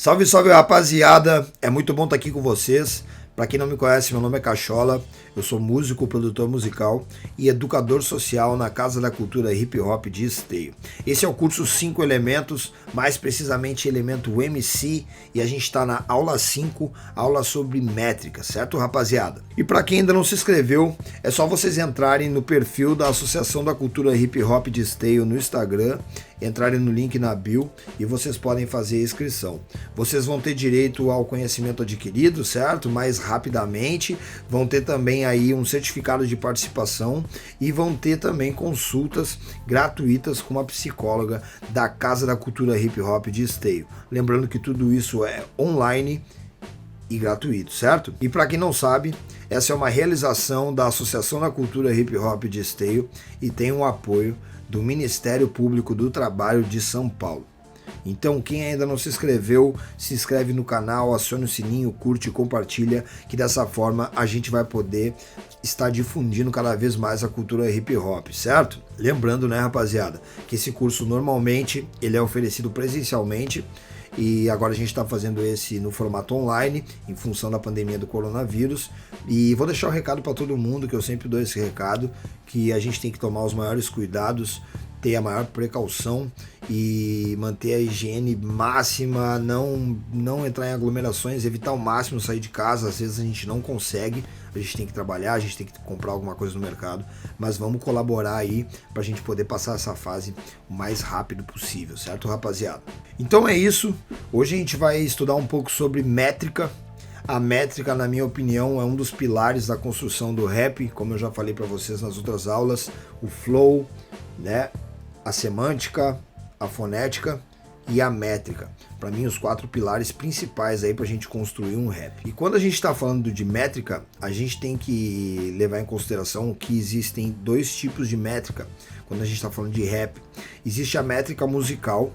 Salve, salve, rapaziada! É muito bom estar aqui com vocês. Para quem não me conhece, meu nome é Cachola, eu sou músico, produtor musical e educador social na Casa da Cultura Hip Hop de Esteio. Esse é o curso 5 Elementos, mais precisamente elemento MC, e a gente está na aula 5, aula sobre métrica, certo, rapaziada? E para quem ainda não se inscreveu, é só vocês entrarem no perfil da Associação da Cultura Hip Hop de Esteio no Instagram, entrarem no link na bio e vocês podem fazer a inscrição. Vocês vão ter direito ao conhecimento adquirido, certo? Mais rapidamente, vão ter também aí um certificado de participação e vão ter também consultas gratuitas com uma psicóloga da Casa da Cultura Hip Hop de Esteio. Lembrando que tudo isso é online e gratuito, certo? E para quem não sabe, essa é uma realização da Associação da Cultura Hip Hop de Esteio e tem um apoio do Ministério Público do Trabalho de São Paulo. Então, quem ainda não se inscreveu, se inscreve no canal, aciona o sininho, curte e compartilha, que dessa forma a gente vai poder estar difundindo cada vez mais a cultura hip hop, certo? Lembrando, né, rapaziada, que esse curso normalmente ele é oferecido presencialmente e agora a gente está fazendo esse no formato online, em função da pandemia do coronavírus. E vou deixar um recado para todo mundo, que eu sempre dou esse recado, que a gente tem que tomar os maiores cuidados, ter a maior precaução e manter a higiene máxima, não entrar em aglomerações, evitar ao máximo sair de casa. Às vezes a gente não consegue, a gente tem que trabalhar, a gente tem que comprar alguma coisa no mercado, mas vamos colaborar aí para a gente poder passar essa fase o mais rápido possível, certo, rapaziada? Então é isso, hoje a gente vai estudar um pouco sobre métrica. A métrica, na minha opinião, é um dos pilares da construção do rap, como eu já falei para vocês nas outras aulas, o flow, né? A semântica, a fonética e a métrica. Para mim, os 4 pilares principais aí para a gente construir um rap. E quando a gente está falando de métrica, a gente tem que levar em consideração que existem 2 tipos de métrica quando a gente está falando de rap. Existe a métrica musical,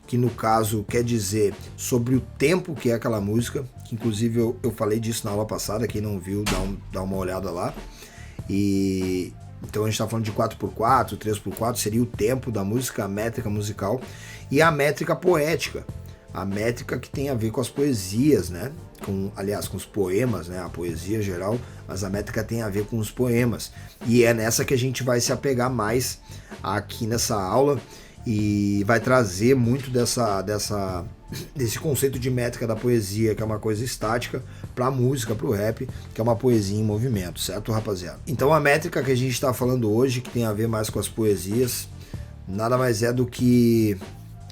que no caso quer dizer sobre o tempo que é aquela música, que inclusive eu falei disso na aula passada, quem não viu, dá uma olhada lá. Então a gente está falando de 4x4, 3x4, seria o tempo da música, a métrica musical. E a métrica poética, a métrica que tem a ver com as poesias, né? Aliás, com os poemas, né? A poesia geral, mas a métrica tem a ver com os poemas. E é nessa que a gente vai se apegar mais aqui nessa aula e vai trazer muito desse conceito de métrica da poesia, que é uma coisa estática, para a música, para o rap, que é uma poesia em movimento, certo, rapaziada? Então a métrica que a gente está falando hoje, que tem a ver mais com as poesias, nada mais é do que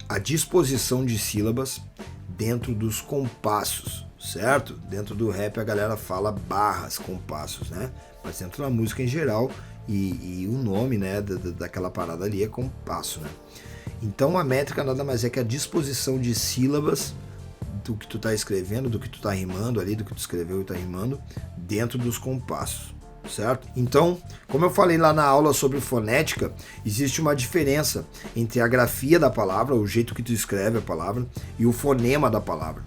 a disposição de sílabas dentro dos compassos, certo? Dentro do rap a galera fala barras, compassos, né? Mas dentro da música em geral, e o nome, né, daquela parada ali é compasso, né? Então a métrica nada mais é que a disposição de sílabas do que tu tá escrevendo, do que tu tá rimando ali, do que tu escreveu e tá rimando, dentro dos compassos, certo? Então, como eu falei lá na aula sobre fonética, existe uma diferença entre a grafia da palavra, o jeito que tu escreve a palavra, e o fonema da palavra,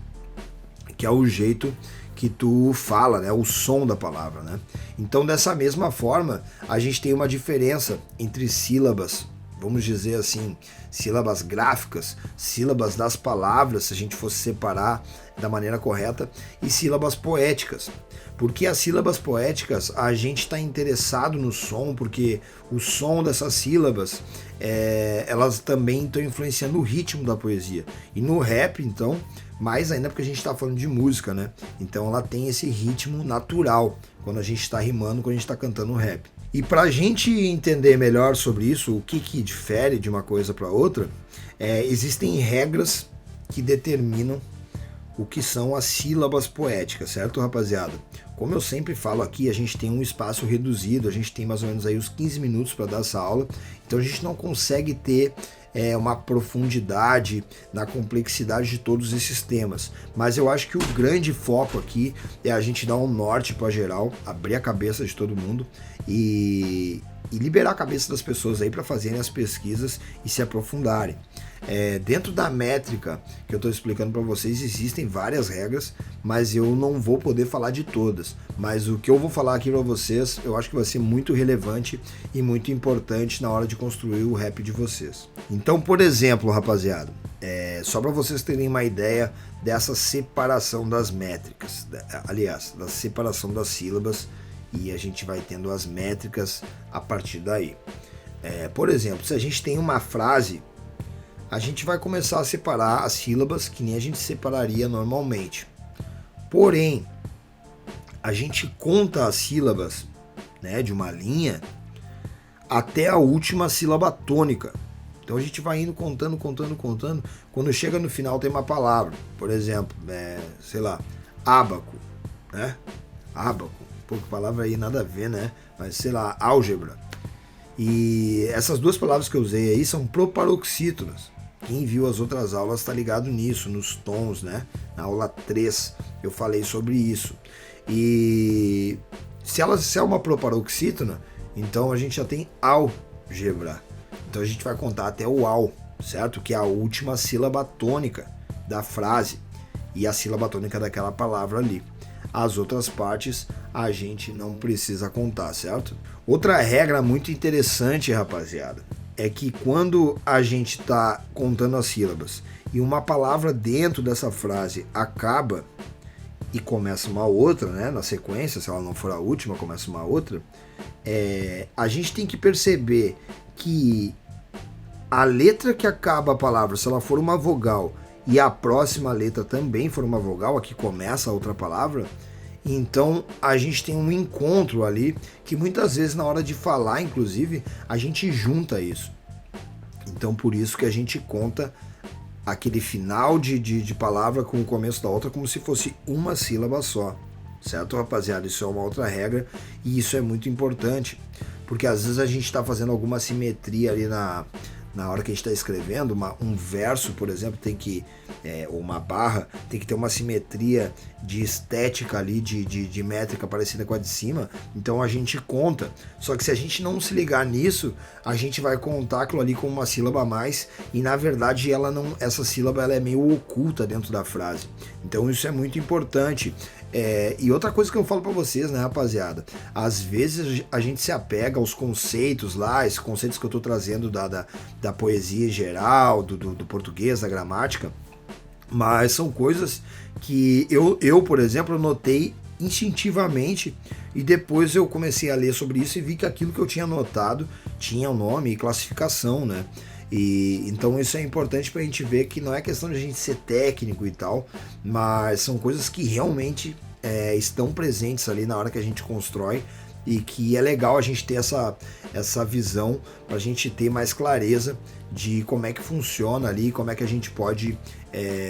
que é o jeito que tu fala, né, o som da palavra, né? Então, dessa mesma forma, a gente tem uma diferença entre sílabas, vamos dizer assim, sílabas gráficas, sílabas das palavras, se a gente fosse separar da maneira correta, e sílabas poéticas. Porque as sílabas poéticas, a gente está interessado no som, porque o som dessas sílabas, elas também estão influenciando o ritmo da poesia. E no rap, então, mais ainda porque a gente está falando de música, né? Então ela tem esse ritmo natural, quando a gente está rimando, quando a gente está cantando rap. E para a gente entender melhor sobre isso, o que difere de uma coisa para outra, existem regras que determinam o que são as sílabas poéticas, certo, rapaziada? Como eu sempre falo aqui, a gente tem um espaço reduzido, a gente tem mais ou menos aí uns 15 minutos para dar essa aula, então a gente não consegue ter uma profundidade na complexidade de todos esses temas. Mas eu acho que o grande foco aqui é a gente dar um norte para geral, abrir a cabeça de todo mundo e liberar a cabeça das pessoas aí para fazerem as pesquisas e se aprofundarem. Dentro da métrica que eu estou explicando para vocês, existem várias regras, mas eu não vou poder falar de todas. Mas o que eu vou falar aqui para vocês, eu acho que vai ser muito relevante e muito importante na hora de construir o rap de vocês. Então, por exemplo, rapaziada, só para vocês terem uma ideia dessa separação das métricas, aliás, da separação das sílabas, e a gente vai tendo as métricas a partir daí. Por exemplo, se a gente tem uma frase, a gente vai começar a separar as sílabas que nem a gente separaria normalmente. Porém, a gente conta as sílabas, né, de uma linha até a última sílaba tônica. Então a gente vai indo contando. Quando chega no final tem uma palavra. Por exemplo, sei lá, ábaco, né? Ábaco. Pô, que palavra aí nada a ver, né? Mas sei lá, álgebra. E essas duas palavras que eu usei aí são proparoxítonas. Quem viu as outras aulas está ligado nisso, nos tons, né? Na aula 3 eu falei sobre isso. E se é uma proparoxítona, então a gente já tem álgebra. Então a gente vai contar até o al, certo? Que é a última sílaba tônica da frase e a sílaba tônica daquela palavra ali. As outras partes a gente não precisa contar, certo? Outra regra muito interessante, rapaziada, é que quando a gente está contando as sílabas e uma palavra dentro dessa frase acaba e começa uma outra, né, na sequência, se ela não for a última, começa uma outra, a gente tem que perceber que a letra que acaba a palavra, se ela for uma vogal e a próxima letra também for uma vogal, aqui começa a outra palavra, então a gente tem um encontro ali que muitas vezes na hora de falar, inclusive, a gente junta isso. Então por isso que a gente conta aquele final de palavra com o começo da outra como se fosse uma sílaba só. Certo, rapaziada? Isso é uma outra regra e isso é muito importante, porque às vezes a gente está fazendo alguma simetria ali na hora que a gente está escrevendo, um verso, por exemplo, tem que, ou uma barra, tem que ter uma simetria de estética ali, de métrica parecida com a de cima, então a gente conta. Só que se a gente não se ligar nisso, a gente vai contar aquilo ali como uma sílaba a mais, e na verdade essa sílaba ela é meio oculta dentro da frase. Então isso é muito importante. E outra coisa que eu falo para vocês, né, rapaziada, às vezes a gente se apega aos conceitos lá, esses conceitos que eu tô trazendo da poesia em geral, do português, da gramática, mas são coisas que eu, por exemplo, notei instintivamente e depois eu comecei a ler sobre isso e vi que aquilo que eu tinha notado tinha um nome e classificação, né? E então isso é importante para a gente ver que não é questão de a gente ser técnico e tal, mas são coisas que realmente estão presentes ali na hora que a gente constrói e que é legal a gente ter essa visão para a gente ter mais clareza de como é que funciona ali, como é que a gente pode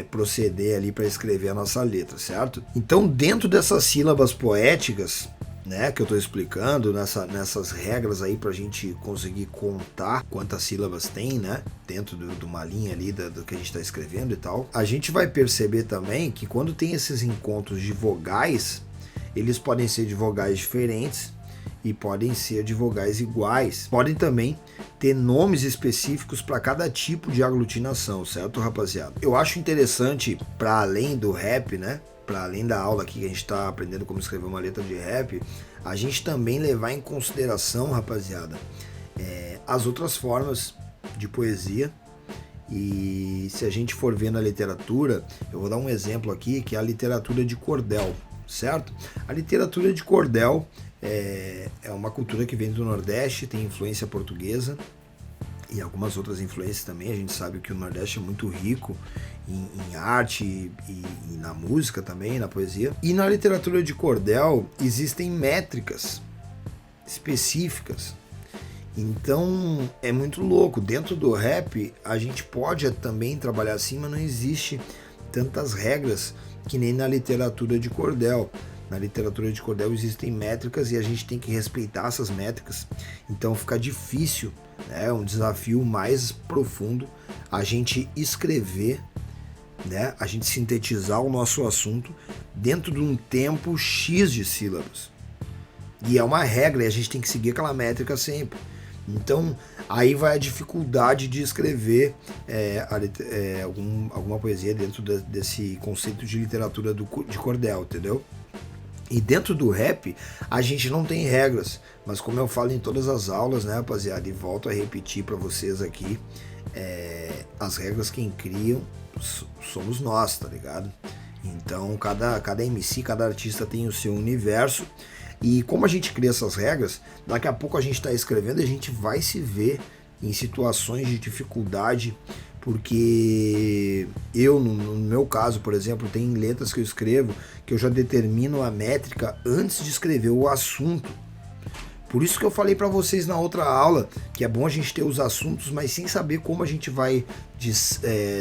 proceder ali para escrever a nossa letra, certo? Então dentro dessas sílabas poéticas, né, que eu estou explicando, nessas regras aí para a gente conseguir contar quantas sílabas tem, né, dentro de uma linha ali do que a gente está escrevendo e tal, a gente vai perceber também que quando tem esses encontros de vogais, eles podem ser de vogais diferentes e podem ser de vogais iguais. Podem também ter nomes específicos para cada tipo de aglutinação, certo, rapaziada? Eu acho interessante, para além do rap, né, para além da aula aqui que a gente está aprendendo como escrever uma letra de rap, a gente também levar em consideração, rapaziada, as outras formas de poesia. E se a gente for ver na literatura, eu vou dar um exemplo aqui, que é a literatura de cordel, certo? A literatura de cordel é uma cultura que vem do Nordeste, tem influência portuguesa e algumas outras influências também. A gente sabe que o Nordeste é muito rico em arte e na música também, na poesia. E na literatura de cordel existem métricas específicas. Então é muito louco. Dentro do rap a gente pode também trabalhar assim, mas não existe tantas regras que nem na literatura de cordel. Na literatura de cordel existem métricas e a gente tem que respeitar essas métricas. Então fica difícil, né? É um desafio mais profundo a gente escrever, né? A gente sintetizar o nosso assunto dentro de um tempo X de sílabas. E é uma regra e a gente tem que seguir aquela métrica sempre. Então, aí vai a dificuldade de escrever alguma poesia dentro desse conceito de literatura de cordel, entendeu? E dentro do rap, a gente não tem regras, mas como eu falo em todas as aulas, né, rapaziada, e volto a repetir para vocês aqui, as regras quem criam somos nós, tá ligado? Então, cada MC, cada artista tem o seu universo. E como a gente cria essas regras, daqui a pouco a gente está escrevendo e a gente vai se ver em situações de dificuldade, porque eu, no meu caso, por exemplo, tem letras que eu escrevo que eu já determino a métrica antes de escrever o assunto. Por isso que eu falei para vocês na outra aula que é bom a gente ter os assuntos, mas sem saber como a gente vai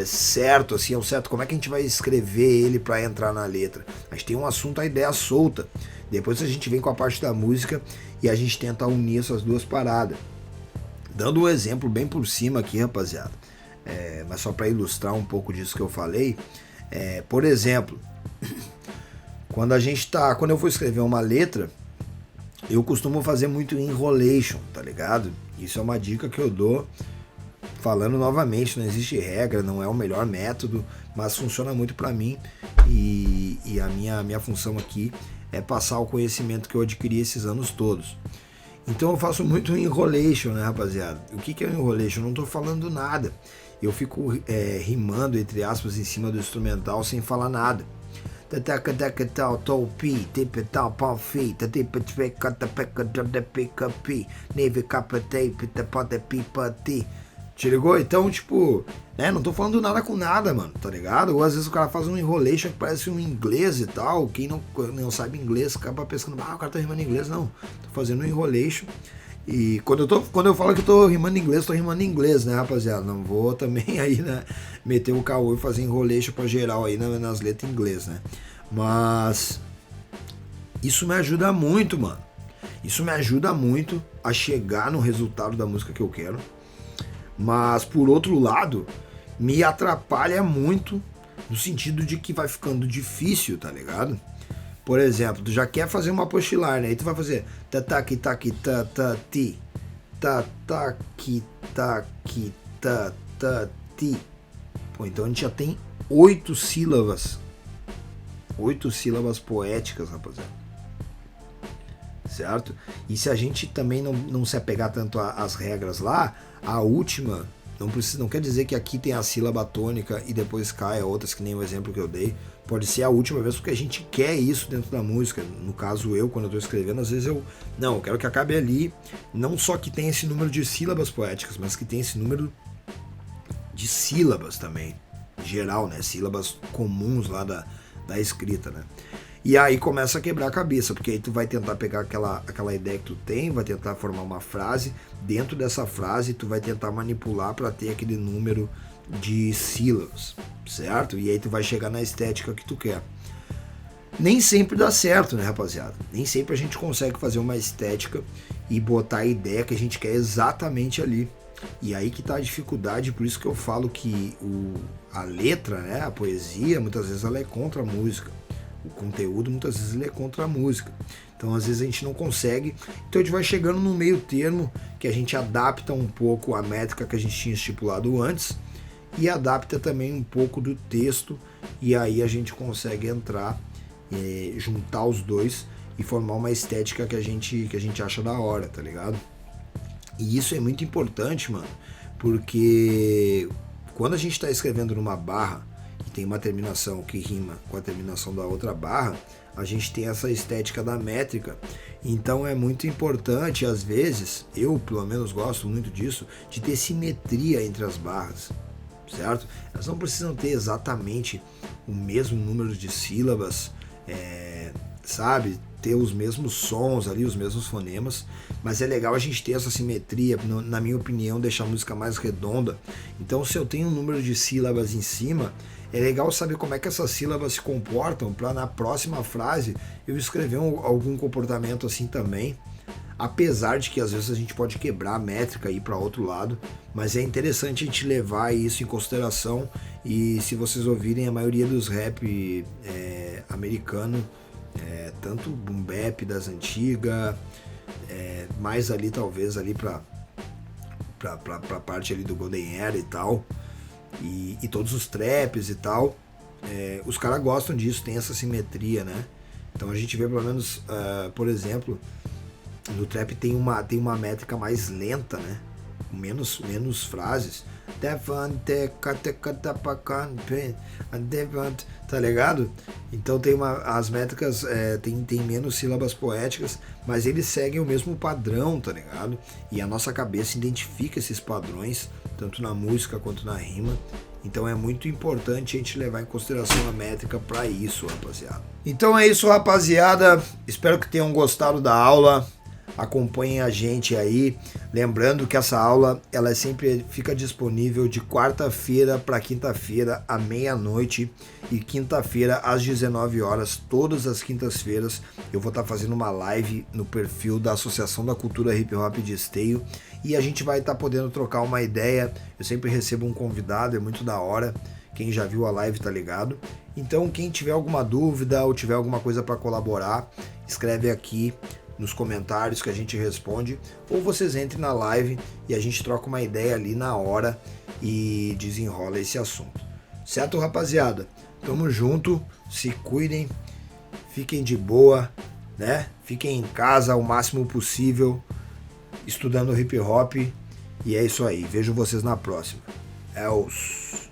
certo, assim, ao certo, como é que a gente vai escrever ele para entrar na letra. A gente tem um assunto, a ideia solta. Depois a gente vem com a parte da música e a gente tenta unir essas duas paradas. Dando um exemplo bem por cima aqui, rapaziada, mas só para ilustrar um pouco disso que eu falei, por exemplo, quando eu vou escrever uma letra, eu costumo fazer muito enrolation, tá ligado? Isso é uma dica que eu dou, falando novamente, não existe regra, não é o melhor método, mas funciona muito para mim e a minha função aqui é passar o conhecimento que eu adquiri esses anos todos. Então eu faço muito enrolation, né, rapaziada? O que é o enrolation? Eu não tô falando nada. Eu fico rimando, entre aspas, em cima do instrumental sem falar nada. Te ligou? Então, tipo, não tô falando nada com nada, mano, tá ligado? Ou às vezes o cara faz um enrolation que parece um inglês e tal. Quem não sabe inglês acaba pensando, o cara tá rimando inglês. Não, tô fazendo um enrolation. E quando eu falo que eu tô rimando inglês, né, rapaziada? Não vou também aí, né, meter o caô e fazer enrolation pra geral aí nas letras em inglês, né? Mas isso me ajuda muito, mano. Isso me ajuda muito a chegar no resultado da música que eu quero. Mas, por outro lado, me atrapalha muito no sentido de que vai ficando difícil, tá ligado? Por exemplo, tu já quer fazer uma apostilar, né? Aí tu vai fazer tataki taki tatati, tataki taki tatati. Pô, então a gente já tem 8 sílabas. 8 sílabas poéticas, rapaziada. Certo? E se a gente também não se apegar tanto às regras lá, a última, não quer dizer que aqui tem a sílaba tônica e depois cai a outras, que nem o exemplo que eu dei. Pode ser a última vez porque a gente quer isso dentro da música. No caso, quando eu estou escrevendo, às vezes eu quero que acabe ali, não só que tenha esse número de sílabas poéticas, mas que tenha esse número de sílabas também, geral, né? Sílabas comuns lá da escrita, né? E aí começa a quebrar a cabeça, porque aí tu vai tentar pegar aquela ideia que tu tem, vai tentar formar uma frase, dentro dessa frase tu vai tentar manipular para ter aquele número de sílabas, certo? E aí tu vai chegar na estética que tu quer. Nem sempre dá certo, né, rapaziada? Nem sempre a gente consegue fazer uma estética e botar a ideia que a gente quer exatamente ali. E aí que tá a dificuldade, por isso que eu falo que a letra, né, a poesia, muitas vezes ela é contra a música. O conteúdo muitas vezes ele é contra a música. Então às vezes a gente não consegue. Então a gente vai chegando no meio termo que a gente adapta um pouco a métrica que a gente tinha estipulado antes e adapta também um pouco do texto, e aí a gente consegue entrar, juntar os dois e formar uma estética que a gente acha da hora, tá ligado? E isso é muito importante, mano, porque quando a gente tá escrevendo numa barra tem uma terminação que rima com a terminação da outra barra, a gente tem essa estética da métrica. Então é muito importante, às vezes, eu pelo menos gosto muito disso, de ter simetria entre as barras, certo? Elas não precisam ter exatamente o mesmo número de sílabas, sabe? Ter os mesmos sons ali, os mesmos fonemas, mas é legal a gente ter essa simetria, na minha opinião, deixar a música mais redonda. Então se eu tenho um número de sílabas em cima, é legal saber como é que essas sílabas se comportam para na próxima frase eu escrever algum comportamento assim também. Apesar de que às vezes a gente pode quebrar a métrica e ir para outro lado, mas é interessante a gente levar isso em consideração. E se vocês ouvirem a maioria dos rap americano, tanto boom bap das antigas, mais ali talvez ali para pra parte ali do Golden Era e tal, e todos os traps e tal, os caras gostam disso, tem essa simetria, né? Então a gente vê pelo menos, por exemplo, no trap tem uma métrica mais lenta, né? Com menos frases. Tá ligado? Então tem as métricas tem menos sílabas poéticas, mas eles seguem o mesmo padrão, tá ligado? E a nossa cabeça identifica esses padrões, tanto na música quanto na rima. Então é muito importante a gente levar em consideração a métrica para isso, rapaziada. Então é isso, rapaziada. Espero que tenham gostado da aula. Acompanhem a gente aí, lembrando que essa aula ela sempre fica disponível de quarta-feira para quinta-feira à meia-noite e quinta-feira às 19 horas, todas as quintas-feiras eu vou estar fazendo uma live no perfil da Associação da Cultura Hip Hop de Esteio e a gente vai estar podendo trocar uma ideia. Eu sempre recebo um convidado, é muito da hora. Quem já viu a live tá ligado. Então quem tiver alguma dúvida ou tiver alguma coisa para colaborar, escreve aqui nos comentários que a gente responde, ou vocês entrem na live e a gente troca uma ideia ali na hora e desenrola esse assunto. Certo, rapaziada? Tamo junto, se cuidem, fiquem de boa, né? Fiquem em casa o máximo possível, estudando hip hop, e é isso aí. Vejo vocês na próxima. É os